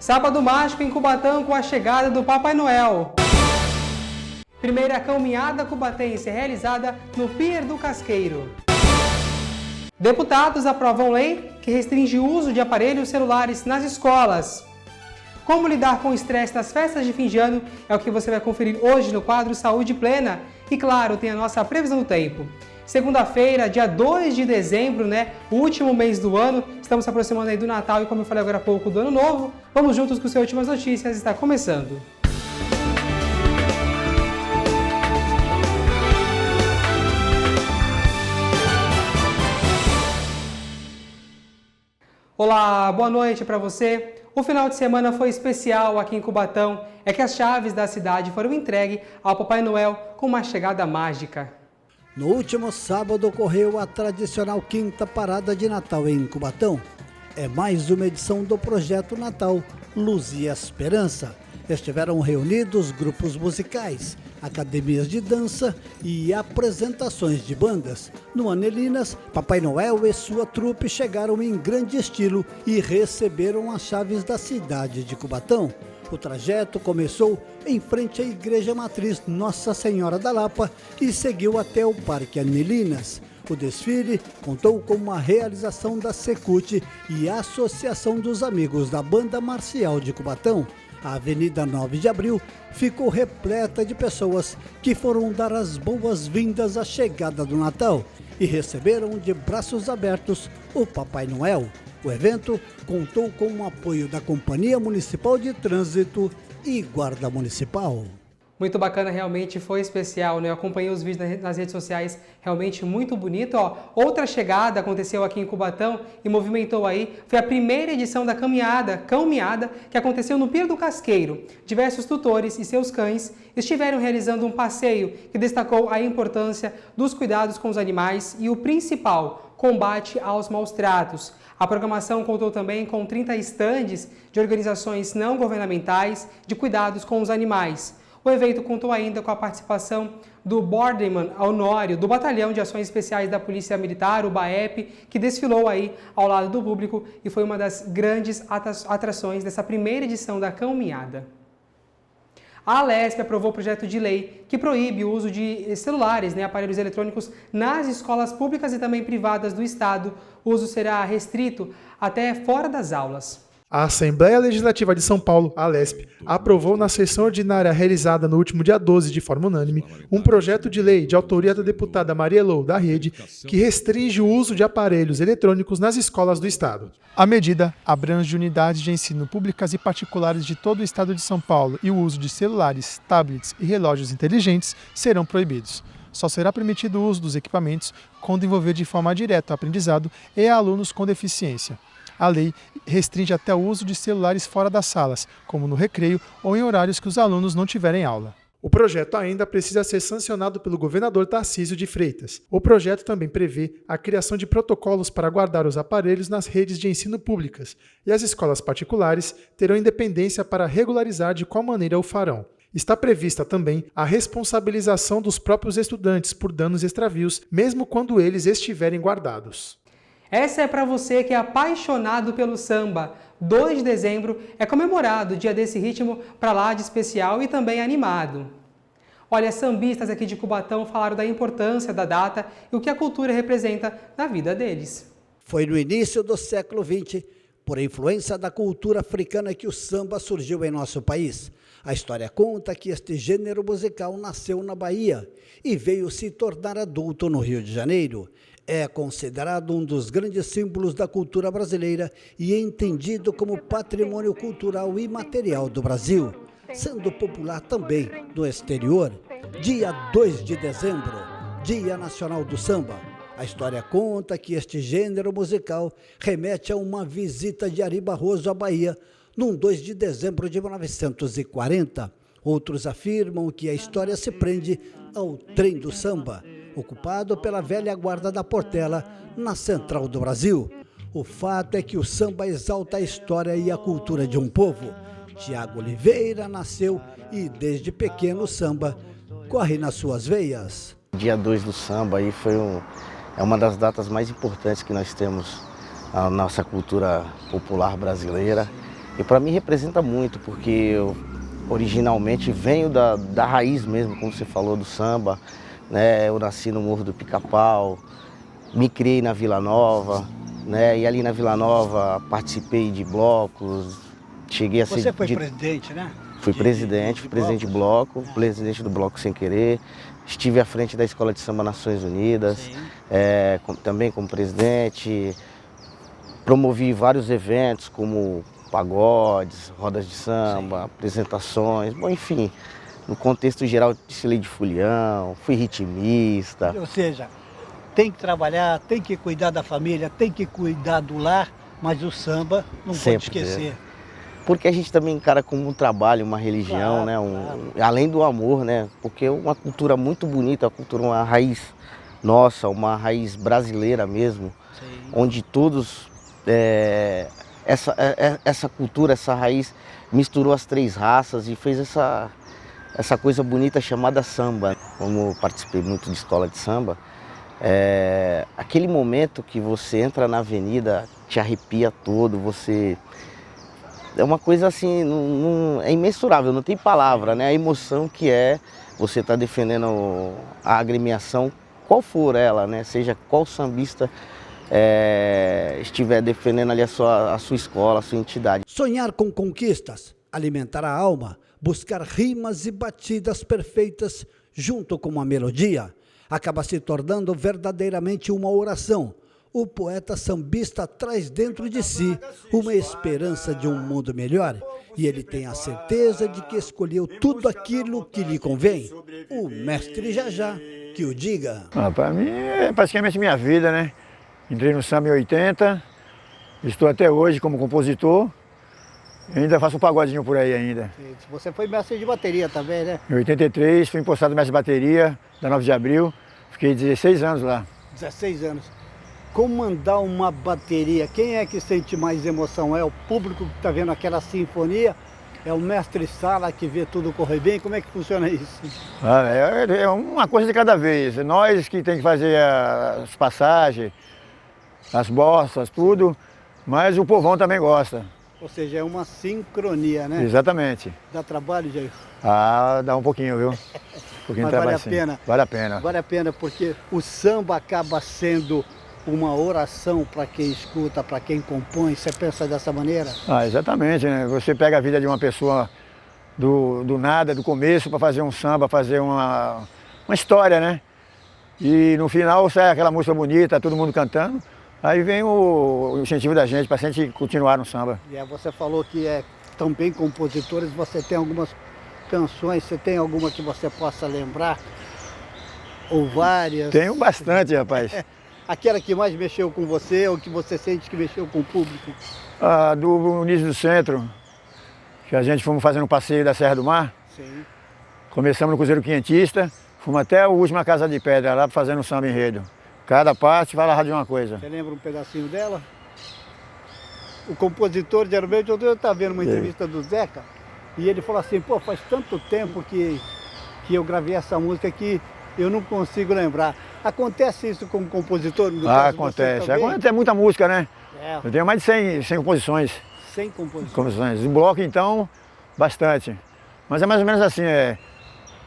Sábado mágico em Cubatão com a chegada do Papai Noel. Primeira caminhada cubatense realizada no Pier do Casqueiro. Deputados aprovam lei que restringe o uso de aparelhos celulares nas escolas. Como lidar com o estresse nas festas de fim de ano é o que você vai conferir hoje no quadro Saúde Plena. E claro, tem a nossa previsão do tempo. Segunda-feira, dia 2 de dezembro, o último mês do ano, estamos se aproximando aí do Natal e, como eu falei agora há pouco, do Ano Novo. Vamos juntos com as últimas notícias, está começando. Olá, boa noite para você. O final de semana foi especial aqui em Cubatão. É que as chaves da cidade foram entregues ao Papai Noel com uma chegada mágica. No último sábado ocorreu a tradicional quinta parada de Natal em Cubatão. É mais uma edição do projeto Natal Luz e Esperança. Estiveram reunidos grupos musicais, academias de dança e apresentações de bandas. No Anelinas, Papai Noel e sua trupe chegaram em grande estilo e receberam as chaves da cidade de Cubatão. O trajeto começou em frente à Igreja Matriz Nossa Senhora da Lapa e seguiu até o Parque Anelinas. O desfile contou com uma realização da Secult e a Associação dos Amigos da Banda Marcial de Cubatão. A Avenida 9 de Abril ficou repleta de pessoas que foram dar as boas-vindas à chegada do Natal e receberam de braços abertos o Papai Noel. O evento contou com o apoio da Companhia Municipal de Trânsito e Guarda Municipal. Muito bacana, realmente foi especial, Eu acompanhei os vídeos nas redes sociais, realmente muito bonito, Outra chegada aconteceu aqui em Cubatão e movimentou aí, foi a primeira edição da caminhada, que aconteceu no Pier do Casqueiro. Diversos tutores e seus cães estiveram realizando um passeio que destacou a importância dos cuidados com os animais e o principal, combate aos maus tratos. A programação contou também com 30 estandes de organizações não governamentais de cuidados com os animais. O evento contou ainda com a participação do Borderman Honório, do Batalhão de Ações Especiais da Polícia Militar, o BAEP, que desfilou aí ao lado do público e foi uma das grandes atrações dessa primeira edição da caminhada. A Alesp aprovou o projeto de lei que proíbe o uso de celulares, aparelhos eletrônicos, nas escolas públicas e também privadas do Estado. O uso será restrito até fora das aulas. A Assembleia Legislativa de São Paulo, a Alesp, aprovou na sessão ordinária realizada no último dia 12 de forma unânime um projeto de lei de autoria da deputada Maria Elô da Rede que restringe o uso de aparelhos eletrônicos nas escolas do Estado. A medida abrange unidades de ensino públicas e particulares de todo o Estado de São Paulo e o uso de celulares, tablets e relógios inteligentes serão proibidos. Só será permitido o uso dos equipamentos quando envolver de forma direta o aprendizado e alunos com deficiência. A lei restringe até o uso de celulares fora das salas, como no recreio ou em horários que os alunos não tiverem aula. O projeto ainda precisa ser sancionado pelo governador Tarcísio de Freitas. O projeto também prevê a criação de protocolos para guardar os aparelhos nas redes de ensino públicas, e as escolas particulares terão independência para regularizar de qual maneira o farão. Está prevista também a responsabilização dos próprios estudantes por danos e extravios, mesmo quando eles estiverem guardados. Essa é para você que é apaixonado pelo samba. 2 de dezembro é comemorado o dia desse ritmo para lá de especial e também animado. Olha, sambistas aqui de Cubatão falaram da importância da data e o que a cultura representa na vida deles. Foi no início do século XX, por influência da cultura africana, que o samba surgiu em nosso país. A história conta que este gênero musical nasceu na Bahia e veio se tornar adulto no Rio de Janeiro. É considerado um dos grandes símbolos da cultura brasileira e é entendido como patrimônio cultural imaterial do Brasil, sendo popular também no exterior. Dia 2 de dezembro, Dia Nacional do Samba. A história conta que este gênero musical remete a uma visita de Ari Barroso à Bahia, num 2 de dezembro de 1940. Outros afirmam que a história se prende ao trem do samba, ocupado pela velha guarda da Portela, na central do Brasil. O fato é que o samba exalta a história e a cultura de um povo. Tiago Oliveira nasceu e, desde pequeno, o samba corre nas suas veias. Dia 2 do samba aí é uma das datas mais importantes que nós temos na nossa cultura popular brasileira. E para mim representa muito, porque eu originalmente venho da raiz mesmo, como você falou, do samba, né? Eu nasci no Morro do Pica-Pau, me criei na Vila Nova, né? E ali na Vila Nova participei de blocos, cheguei a ser... Você foi presidente, né? Fui presidente de bloco, presidente do Bloco Sem Querer, estive à frente da Escola de Samba Nações Unidas, também como presidente, promovi vários eventos como pagodes, rodas de samba, apresentações, bom, enfim, no contexto geral desfilei de folião, fui ritmista. Ou seja, tem que trabalhar, tem que cuidar da família, tem que cuidar do lar, mas o samba não pode esquecer. Porque a gente também encara como um trabalho, uma religião, né? Além do amor, né? Porque é uma cultura muito bonita, uma raiz nossa, uma raiz brasileira mesmo, onde todos, essa cultura, essa raiz misturou as três raças e fez essa coisa bonita chamada samba. Como participei muito de escola de samba, aquele momento que você entra na avenida, te arrepia todo, você... É uma coisa assim, é imensurável, não tem palavra, né? A emoção que você estar defendendo a agremiação, qual for ela, né? Seja qual sambista estiver defendendo ali a sua escola, a sua entidade. Sonhar com conquistas, alimentar a alma, buscar rimas e batidas perfeitas junto com uma melodia, acaba se tornando verdadeiramente uma oração. O poeta sambista traz dentro de si uma esperança de um mundo melhor e ele tem a certeza de que escolheu tudo aquilo que lhe convém. O mestre Jajá que o diga. Para mim é praticamente minha vida, né? Entrei no samba em 80, estou até hoje como compositor, ainda faço um pagodinho por aí ainda. Você foi mestre de bateria também, né? Em 83 fui empossado mestre de bateria da 9 de abril, fiquei 16 anos lá. 16 anos. Comandar uma bateria, quem é que sente mais emoção? É o público que está vendo aquela sinfonia? É o mestre Sala que vê tudo correr bem? Como é que funciona isso? É uma coisa de cada vez. Nós que tem que fazer as passagens, as bossas, tudo, mas o povão também gosta. Ou seja, é uma sincronia, né? Exatamente. Dá trabalho, Jair? Dá um pouquinho, viu? Um pouquinho mas vale a pena? Vale a pena. Vale a pena porque o samba acaba sendo uma oração para quem escuta, para quem compõe. Você pensa dessa maneira? Exatamente, né? Você pega a vida de uma pessoa do nada, do começo, para fazer um samba, fazer uma história, né? E no final sai aquela música bonita, todo mundo cantando. Aí vem o incentivo da gente para a gente continuar no samba. Você falou que também compositores, você tem algumas canções, você tem alguma que você possa lembrar? Ou várias? Tenho bastante, rapaz. Aquela que mais mexeu com você, ou que você sente que mexeu com o público? Do Unísio do Centro, que a gente fomos fazendo um passeio da Serra do Mar. Sim. Começamos no Cruzeiro Quinhentista, fomos até a última Casa de Pedra, lá fazendo um samba enredo. Cada parte falava de uma coisa. Você lembra um pedacinho dela? O compositor, geralmente, eu estava vendo uma entrevista do Zeca, e ele falou assim, pô, faz tanto tempo que eu gravei essa música que eu não consigo lembrar. Acontece isso com o compositor? Acontece. Acontece muita música, né? Eu tenho mais de 100 composições. 100 composições? Em bloco, então, bastante. Mas é mais ou menos assim,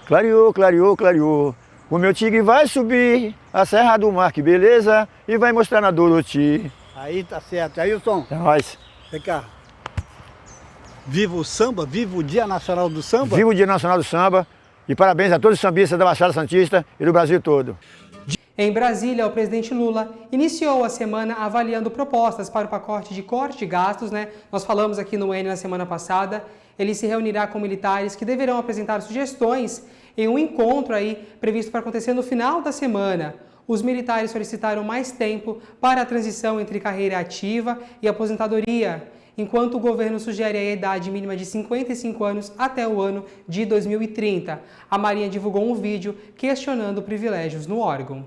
clareou, clareou, clareou. O meu tigre vai subir a Serra do Mar, que beleza, e vai mostrar na Doroti. Aí tá certo. Ailton, é nóis. Vem cá. Viva o samba, viva o Dia Nacional do Samba. Viva o Dia Nacional do Samba e parabéns a todos os sambistas da Baixada Santista e do Brasil todo. Em Brasília, o presidente Lula iniciou a semana avaliando propostas para o pacote de corte de gastos, né? Nós falamos aqui no N na semana passada. Ele se reunirá com militares que deverão apresentar sugestões em um encontro aí previsto para acontecer no final da semana. Os militares solicitaram mais tempo para a transição entre carreira ativa e aposentadoria, enquanto o governo sugere a idade mínima de 55 anos até o ano de 2030. A Marinha divulgou um vídeo questionando privilégios no órgão.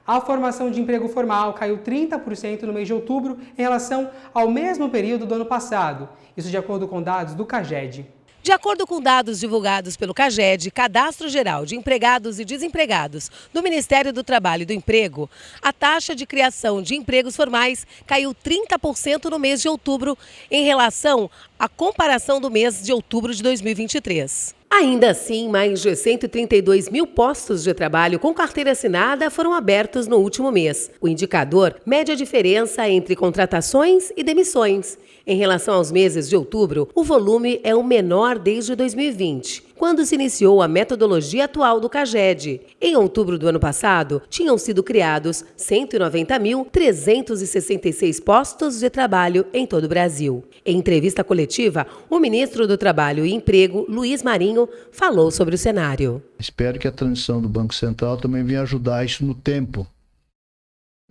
A formação de emprego formal caiu 30% no mês de outubro em relação ao mesmo período do ano passado, isso de acordo com dados do CAGED. De acordo com dados divulgados pelo CAGED, Cadastro Geral de Empregados e Desempregados do Ministério do Trabalho e do Emprego, a taxa de criação de empregos formais caiu 30% no mês de outubro em relação à comparação do mês de outubro de 2023. Ainda assim, mais de 132 mil postos de trabalho com carteira assinada foram abertos no último mês. O indicador mede a diferença entre contratações e demissões. Em relação aos meses de outubro, o volume é o menor desde 2020, quando se iniciou a metodologia atual do CAGED. Em outubro do ano passado, tinham sido criados 190.366 postos de trabalho em todo o Brasil. Em entrevista coletiva, o ministro do Trabalho e Emprego, Luiz Marinho, falou sobre o cenário. Espero que a transição do Banco Central também venha ajudar isso no tempo.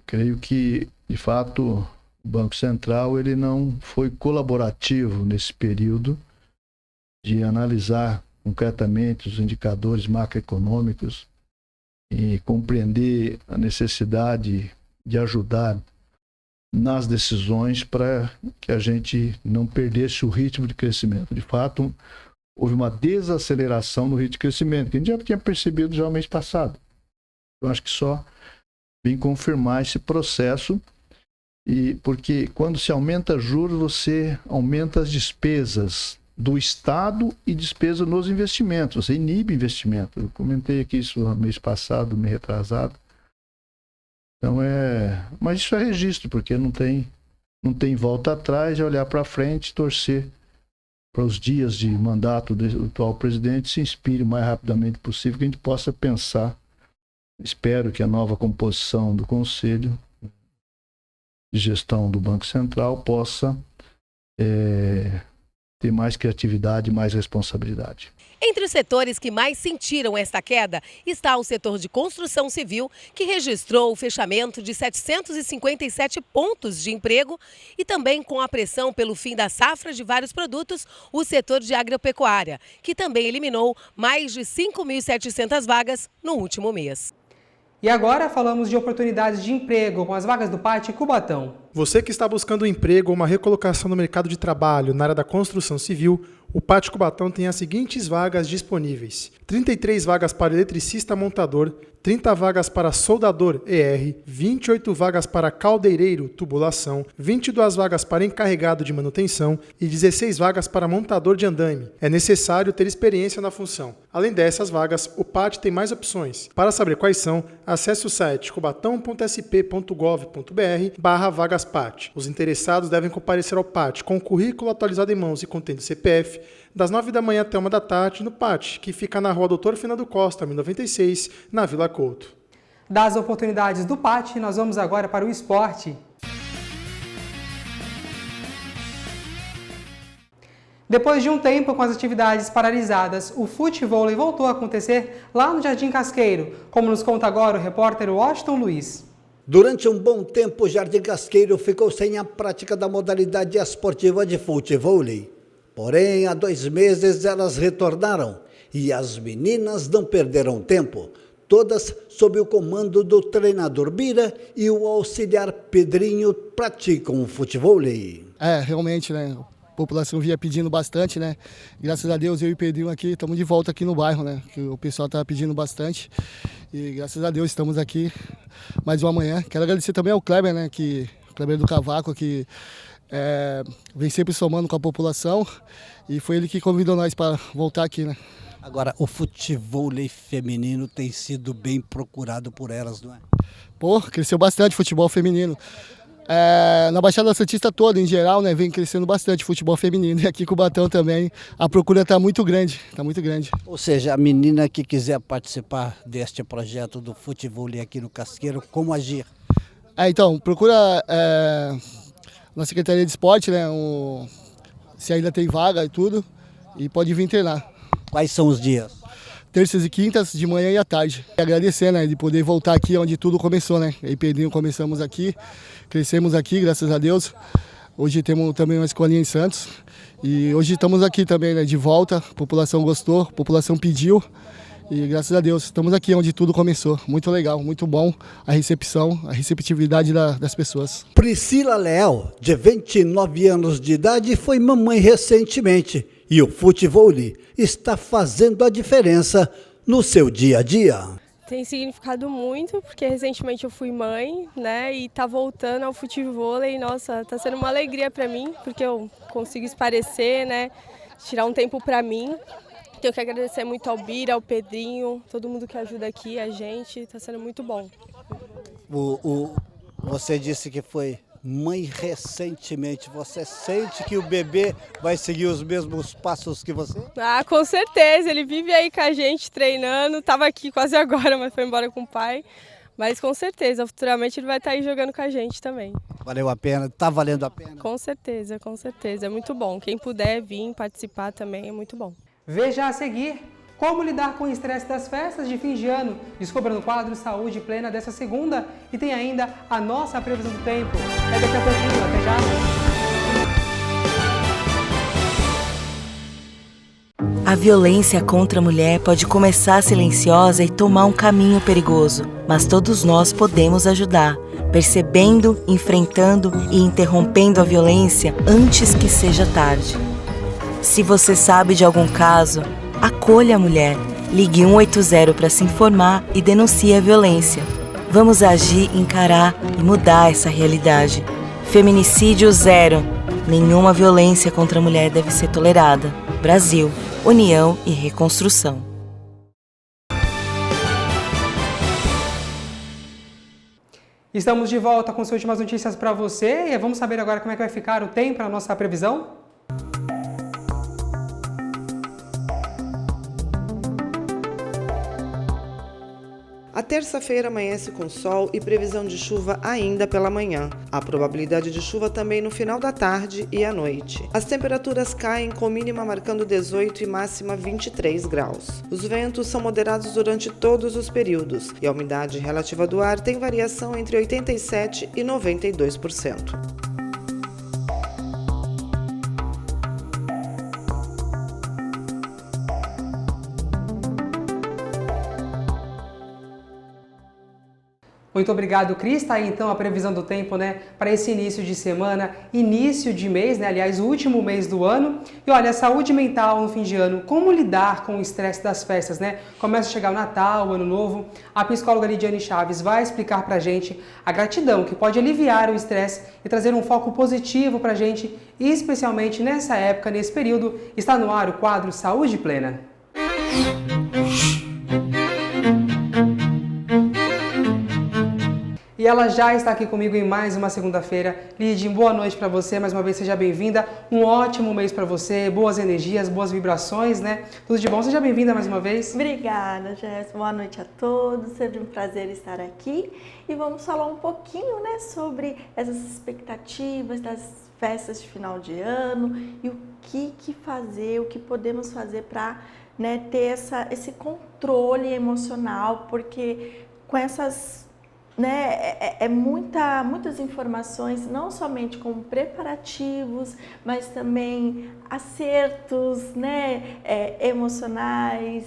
Creio que, de fato, o Banco Central ele não foi colaborativo nesse período de analisar concretamente os indicadores macroeconômicos e compreender a necessidade de ajudar nas decisões para que a gente não perdesse o ritmo de crescimento. De fato, houve uma desaceleração no ritmo de crescimento, que a gente já tinha percebido já no mês passado. Eu acho que só vem confirmar esse processo, e porque quando se aumenta juros, você aumenta as despesas do Estado e despesa nos investimentos, você inibe investimento. Eu comentei aqui isso no mês passado, mês retrasado. Então mas isso é registro, porque não tem volta atrás, é olhar para frente, torcer para os dias de mandato do atual presidente se inspire o mais rapidamente possível, que a gente possa pensar. Espero que a nova composição do Conselho de Gestão do Banco Central possa ter mais criatividade e mais responsabilidade. Entre os setores que mais sentiram esta queda está o setor de construção civil, que registrou o fechamento de 757 pontos de emprego, e também com a pressão pelo fim da safra de vários produtos, o setor de agropecuária, que também eliminou mais de 5.700 vagas no último mês. E agora falamos de oportunidades de emprego com as vagas do PAT Cubatão. Você que está buscando um emprego ou uma recolocação no mercado de trabalho na área da construção civil, o PAT Cubatão tem as seguintes vagas disponíveis: 33 vagas para eletricista montador, 30 vagas para soldador ER, 28 vagas para caldeireiro tubulação, 22 vagas para encarregado de manutenção e 16 vagas para montador de andaime. É necessário ter experiência na função. Além dessas vagas, o PAT tem mais opções. Para saber quais são, acesse o site cubatão.sp.gov.br/vagas-PAT. Os interessados devem comparecer ao PAT com o currículo atualizado em mãos e contendo CPF, das 9 da manhã até 1 da tarde, no PAT, que fica na rua Doutor Fernando Costa, 1096, na Vila Couto. Das oportunidades do PAT, nós vamos agora para o esporte. Depois de um tempo com as atividades paralisadas, o futevôlei voltou a acontecer lá no Jardim Casqueiro, como nos conta agora o repórter Washington Luiz. Durante um bom tempo, o Jardim Casqueiro ficou sem a prática da modalidade esportiva de futevôlei. Porém, há 2 meses elas retornaram e as meninas não perderam tempo, todas sob o comando do treinador Bira e o auxiliar Pedrinho praticam o futevôlei. Realmente, né? A população vinha pedindo bastante, né? Graças a Deus, eu e o Pedrinho aqui estamos de volta aqui no bairro, né? Que o pessoal estava pedindo bastante e graças a Deus estamos aqui mais uma manhã. Quero agradecer também ao Kleber, né? O Kleber do Cavaco, que vem sempre somando com a população e foi ele que convidou nós para voltar aqui, né? Agora, o futevôlei feminino tem sido bem procurado por elas, não é? Cresceu bastante o futebol feminino. Na Baixada Santista toda, em geral, né, vem crescendo bastante o futebol feminino. E aqui em Cubatão também a procura está muito grande, Ou seja, a menina que quiser participar deste projeto do futevôlei aqui no Casqueiro, como agir? Então, procura na Secretaria de Esporte, né, se ainda tem vaga e tudo, e pode vir treinar. Quais são os dias? Terças e quintas, de manhã e à tarde. E agradecer, né, de poder voltar aqui onde tudo começou, né? Eu e Pedrinho começamos aqui, crescemos aqui, graças a Deus. Hoje temos também uma escolinha em Santos. E hoje estamos aqui também, né, de volta. A população gostou, a população pediu. E graças a Deus, estamos aqui onde tudo começou. Muito legal, muito bom a recepção, a receptividade das pessoas. Priscila Leal, de 29 anos de idade, foi mamãe recentemente E o futevôlei está fazendo a diferença no seu dia a dia. Tem significado muito, porque recentemente eu fui mãe, né, e tá voltando ao futevôlei, nossa, tá sendo uma alegria para mim, porque eu consigo esparecer, né, tirar um tempo para mim. Tenho que agradecer muito ao Bira, ao Pedrinho, todo mundo que ajuda aqui, a gente, tá sendo muito bom. Você disse que foi mãe recentemente, você sente que o bebê vai seguir os mesmos passos que você? Ah, com certeza, ele vive aí com a gente treinando, tava aqui quase agora, mas foi embora com o pai. Mas com certeza, futuramente ele vai estar aí jogando com a gente também. Valeu a pena, tá valendo a pena? Com certeza, é muito bom. Quem puder vir participar também é muito bom. Veja a seguir como lidar com o estresse das festas de fim de ano. Descubra no quadro Saúde Plena dessa segunda e tem ainda a nossa previsão do tempo. É daqui a pouquinho, até já! A violência contra a mulher pode começar silenciosa e tomar um caminho perigoso, mas todos nós podemos ajudar, percebendo, enfrentando e interrompendo a violência antes que seja tarde. Se você sabe de algum caso, acolha a mulher, ligue 180 para se informar e denuncie a violência. Vamos agir, encarar e mudar essa realidade. Feminicídio zero. Nenhuma violência contra a mulher deve ser tolerada. Brasil, União e Reconstrução. Estamos de volta com as últimas notícias para você e vamos saber agora como é que vai ficar o tempo para a nossa previsão? A terça-feira amanhece com sol e previsão de chuva ainda pela manhã. Há probabilidade de chuva também no final da tarde e à noite. As temperaturas caem com mínima marcando 18 e máxima 23 graus. Os ventos são moderados durante todos os períodos e a umidade relativa do ar tem variação entre 87% e 92%. Muito obrigado, Cris. Tá aí então a previsão do tempo, né, para esse início de semana, início de mês, né, aliás, o último mês do ano. E olha, saúde mental no fim de ano, como lidar com o estresse das festas, né? Começa a chegar o Natal, o Ano Novo. A psicóloga Lidiane Chaves vai explicar pra gente a gratidão que pode aliviar o estresse e trazer um foco positivo pra gente, e especialmente nessa época, nesse período. Está no ar o quadro Saúde Plena. E ela já está aqui comigo em mais uma segunda-feira. Lidy, boa noite para você, mais uma vez seja bem-vinda. Um ótimo mês para você, boas energias, boas vibrações, né? Tudo de bom, seja bem-vinda mais uma vez. Obrigada, Jéssica. Boa noite a todos, sempre um prazer estar aqui. E vamos falar um pouquinho, né, sobre essas expectativas das festas de final de ano e o que fazer, o que podemos fazer para, né, ter esse controle emocional, porque com essas, né, muitas informações, não somente como preparativos, mas também acertos, né, emocionais,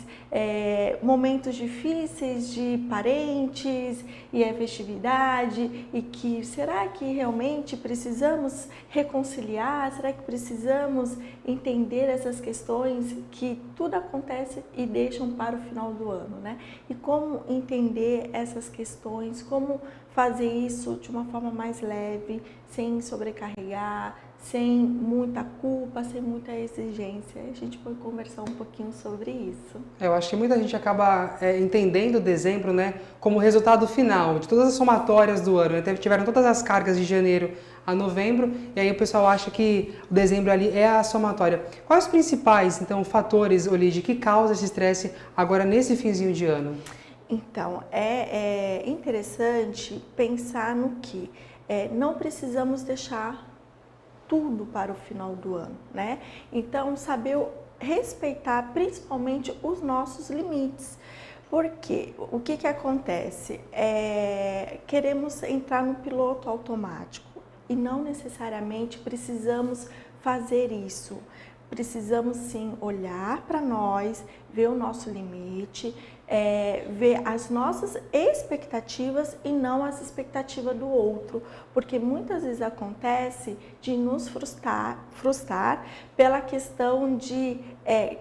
momentos difíceis de parentes e a festividade, e que será que realmente precisamos reconciliar? Será que precisamos entender essas questões que tudo acontece e deixam para o final do ano, né? E como entender essas questões, como fazer isso de uma forma mais leve, sem sobrecarregar, sem muita culpa, sem muita exigência. A gente pode conversar um pouquinho sobre isso. Eu acho que muita gente acaba entendendo dezembro, né, como resultado final de todas as somatórias do ano. Tiveram todas as cargas de janeiro a novembro, e aí o pessoal acha que o dezembro ali é a somatória. Quais os principais, então, fatores, Olide, que causam esse estresse agora nesse finzinho de ano? Então, é interessante pensar no que não precisamos deixar tudo para o final do ano, né? Então, saber respeitar principalmente os nossos limites. Porque o que acontece? Queremos entrar no piloto automático e não necessariamente precisamos fazer isso. precisamos sim olhar para nós, ver o nosso limite, ver as nossas expectativas e não as expectativas do outro, porque muitas vezes acontece de nos frustrar pela questão de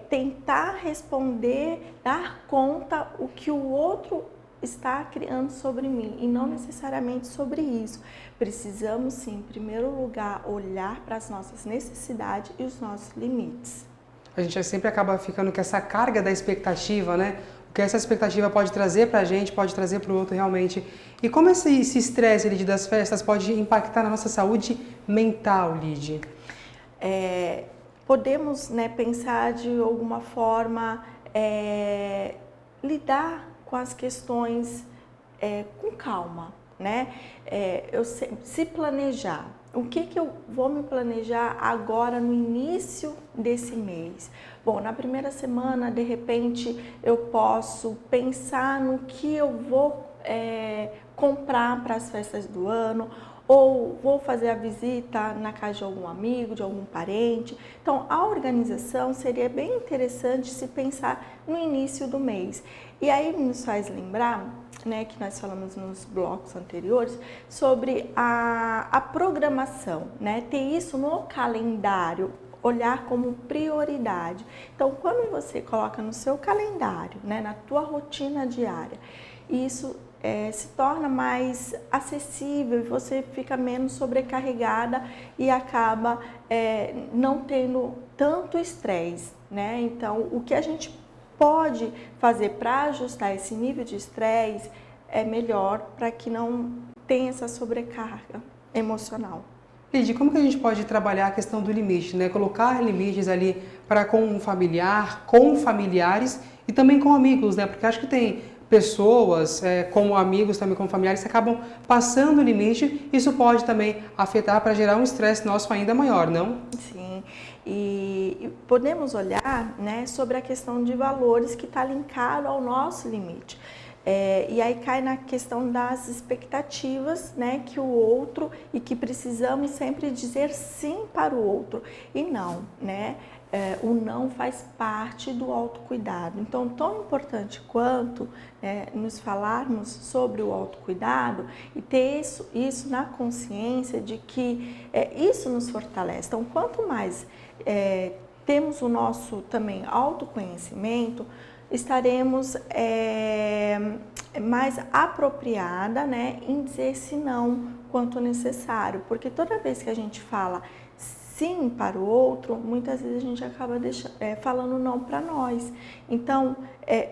tentar responder, dar conta o que o outro está criando sobre mim e não necessariamente sobre isso. Precisamos sim, em primeiro lugar, olhar para as nossas necessidades e os nossos limites. A gente sempre acaba ficando com essa carga da expectativa, né? O que essa expectativa pode trazer para a gente, pode trazer para o outro realmente. E como esse estresse, Lid, das festas pode impactar na nossa saúde mental, Lid? Podemos, né, pensar de alguma forma, lidar com as questões com calma, né? Se planejar. O que eu vou me planejar agora no início desse mês? Bom, na primeira semana, de repente, eu posso pensar no que eu vou comprar para as festas do ano, ou vou fazer a visita na casa de algum amigo, de algum parente. Então, a organização seria bem interessante se pensar no início do mês. E aí nos faz lembrar, né, que nós falamos nos blocos anteriores, sobre a programação, né, ter isso no calendário, olhar como prioridade. Então, quando você coloca no seu calendário, né, na tua rotina diária, isso se torna mais acessível e você fica menos sobrecarregada e acaba não tendo tanto estresse, né? Então, o que a gente pode fazer para ajustar esse nível de estresse é melhor para que não tenha essa sobrecarga emocional. Lid, como que a gente pode trabalhar a questão do limite, né? Colocar limites ali para com um familiar, com familiares e também com amigos, né? Porque acho que tem pessoas, como amigos, também como familiares, que acabam passando o limite. Isso pode também afetar para gerar um estresse nosso ainda maior, não? Sim, e podemos olhar, né, sobre a questão de valores que está linkado ao nosso limite. E aí cai na questão das expectativas, né, que o outro e que precisamos sempre dizer sim para o outro e não, né? O não faz parte do autocuidado. Então, tão importante quanto nos falarmos sobre o autocuidado e ter isso na consciência de que isso nos fortalece. Então, quanto mais temos o nosso também autoconhecimento, estaremos mais apropriada, né, em dizer esse não quanto necessário, porque toda vez que a gente fala sim para o outro, muitas vezes a gente acaba falando não para nós. Então,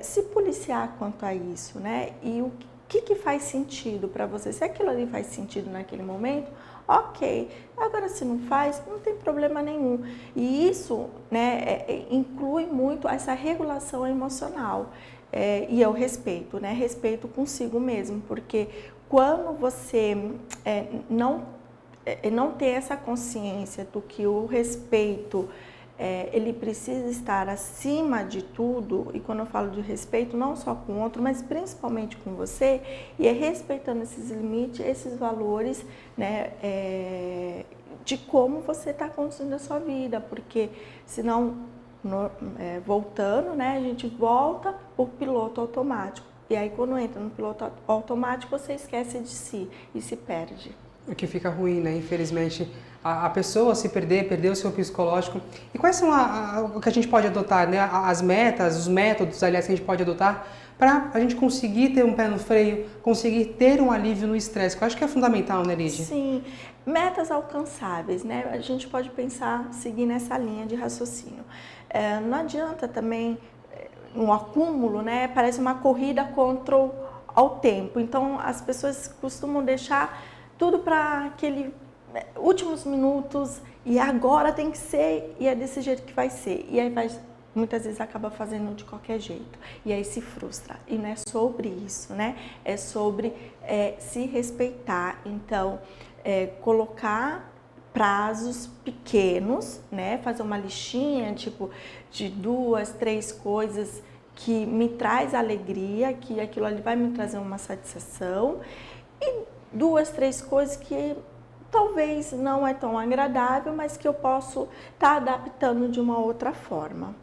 se policiar quanto a isso, né, e o que faz sentido para você, se aquilo ali faz sentido naquele momento, ok. Agora, se não faz, não tem problema nenhum. E isso, né, inclui muito essa regulação emocional e o respeito, né? Respeito consigo mesmo, porque quando você não ter essa consciência do que o respeito ele precisa estar acima de tudo, e quando eu falo de respeito, não só com o outro, mas principalmente com você, e respeitando esses limites, esses valores, né, de como você está conduzindo a sua vida, porque senão, voltando, né, a gente volta para o piloto automático, e aí quando entra no piloto automático, você esquece de si e se perde. O que fica ruim, né? Infelizmente, a pessoa se perder o seu psicológico. E quais são o que a gente pode adotar, né? As metas, os métodos, aliás, que a gente pode adotar para a gente conseguir ter um pé no freio, conseguir ter um alívio no estresse, que eu acho que é fundamental, né, Lid? Sim, metas alcançáveis, né? A gente pode pensar, seguir nessa linha de raciocínio. Não adianta também um acúmulo, né? Parece uma corrida contra o tempo. Então, as pessoas costumam deixar tudo para aquele últimos minutos e agora tem que ser e é desse jeito que vai ser. E aí muitas vezes acaba fazendo de qualquer jeito e aí se frustra. E não é sobre isso, né? É sobre se respeitar. Então, colocar prazos pequenos, né? Fazer uma listinha tipo de 2, 3 coisas que me traz alegria, que aquilo ali vai me trazer uma satisfação e 2, 3 coisas que talvez não é tão agradável, mas que eu posso estar adaptando de uma outra forma.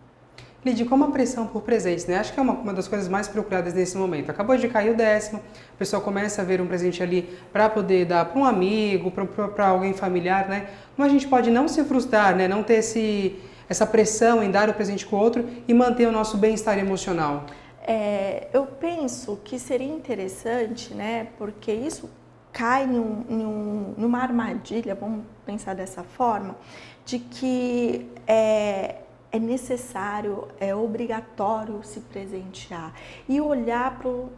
Lidy, como a pressão por presentes, né? Acho que é uma das coisas mais procuradas nesse momento. Acabou de cair o 10º, a pessoa começa a ver um presente ali para poder dar para um amigo, para alguém familiar, né? Como a gente pode não se frustrar, né? Não ter essa pressão em dar o presente com o outro e manter o nosso bem-estar emocional? Eu penso que seria interessante, né? Porque isso cai numa armadilha, vamos pensar dessa forma, de que é necessário, é obrigatório se presentear e olhar para o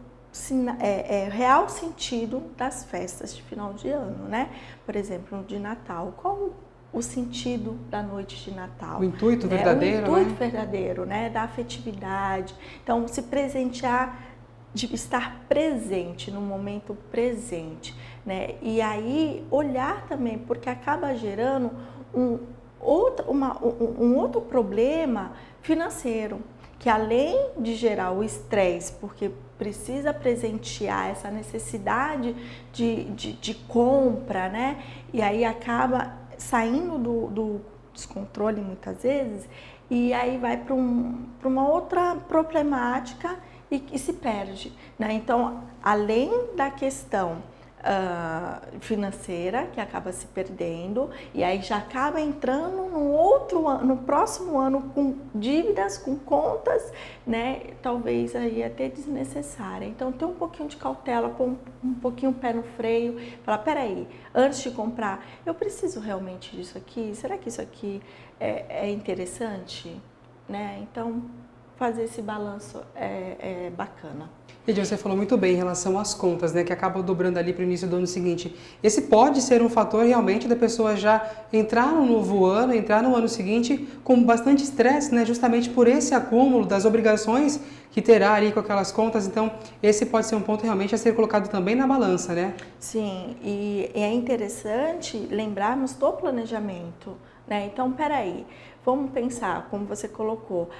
real sentido das festas de final de ano, né? Por exemplo, no de Natal, qual o sentido da noite de Natal? O intuito verdadeiro, o intuito verdadeiro, né? Da afetividade. Então, se presentear, de estar presente, no momento presente, né? E aí, olhar também, porque acaba gerando um outro problema financeiro, que além de gerar o estresse, porque precisa presentear essa necessidade de compra, né? E aí acaba saindo do descontrole muitas vezes, e aí vai para uma outra problemática e se perde, né? Então, além da questão financeira, que acaba se perdendo, e aí já acaba entrando no próximo ano com dívidas, com contas, né? Talvez aí até desnecessária. Então, ter um pouquinho de cautela, pôr um pouquinho o pé no freio, falar, peraí, antes de comprar, eu preciso realmente disso aqui? Será que isso aqui é interessante? Né? Então, fazer esse balanço é bacana. Lidy, você falou muito bem em relação às contas, né, que acabam dobrando ali para o início do ano seguinte. Esse pode ser um fator realmente da pessoa já entrar no novo ano, entrar no ano seguinte com bastante estresse, né, justamente por esse acúmulo das obrigações que terá ali com aquelas contas. Então, esse pode ser um ponto realmente a ser colocado também na balança, né? Sim, e é interessante lembrarmos do planejamento, né? Então, peraí, vamos pensar, como você colocou,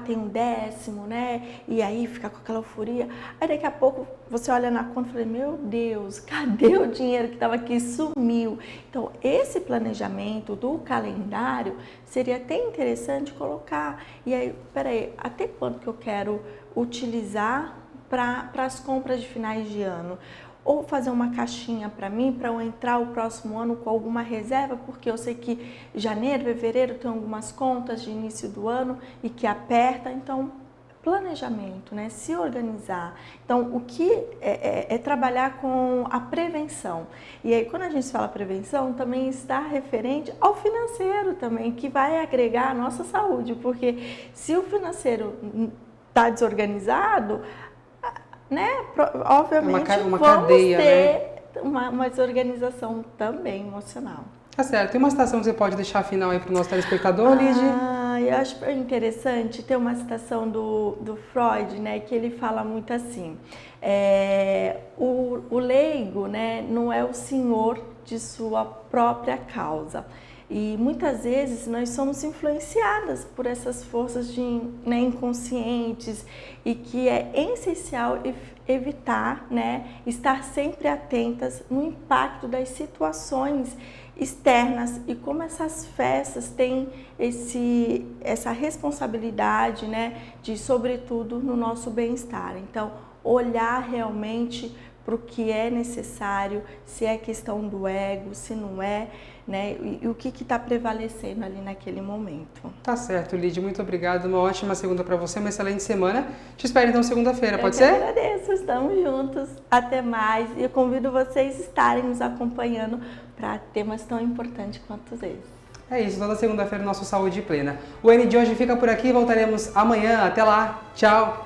tem um 10º, né? E aí fica com aquela euforia. Aí daqui a pouco você olha na conta e fala, meu Deus, cadê o dinheiro que estava aqui? Sumiu. Então, esse planejamento do calendário seria até interessante colocar. E aí, peraí, até quando que eu quero utilizar para as compras de finais de ano? Ou fazer uma caixinha para mim, para eu entrar o próximo ano com alguma reserva, porque eu sei que janeiro, fevereiro tem algumas contas de início do ano e que aperta. Então, planejamento, né? Se organizar. Então, o que é trabalhar com a prevenção. E aí, quando a gente fala prevenção, também está referente ao financeiro também, que vai agregar a nossa saúde, porque se o financeiro está desorganizado, né? Obviamente uma vamos cadeia, ter, né? uma desorganização também emocional. Tá certo. Tem uma citação que você pode deixar final aí para o nosso telespectador, Lidy? Eu acho interessante ter uma citação do Freud, né? Que ele fala muito assim, o leigo, né, não é o senhor de sua própria causa. E muitas vezes nós somos influenciadas por essas forças né, inconscientes, e que é essencial evitar, né, estar sempre atentas no impacto das situações externas e como essas festas têm essa responsabilidade, né, de, sobretudo, no nosso bem-estar. Então, olhar realmente para o que é necessário, se é questão do ego, se não é, né? E o que está prevalecendo ali naquele momento. Tá certo, Lidy. Muito obrigada. Uma ótima segunda para você, uma excelente semana. Te espero então segunda-feira, pode ser? Eu agradeço, estamos juntos. Até mais. E eu convido vocês a estarem nos acompanhando para temas tão importantes quanto esses. É isso, toda segunda-feira nosso Saúde Plena. O N de hoje fica por aqui, voltaremos amanhã. Até lá. Tchau.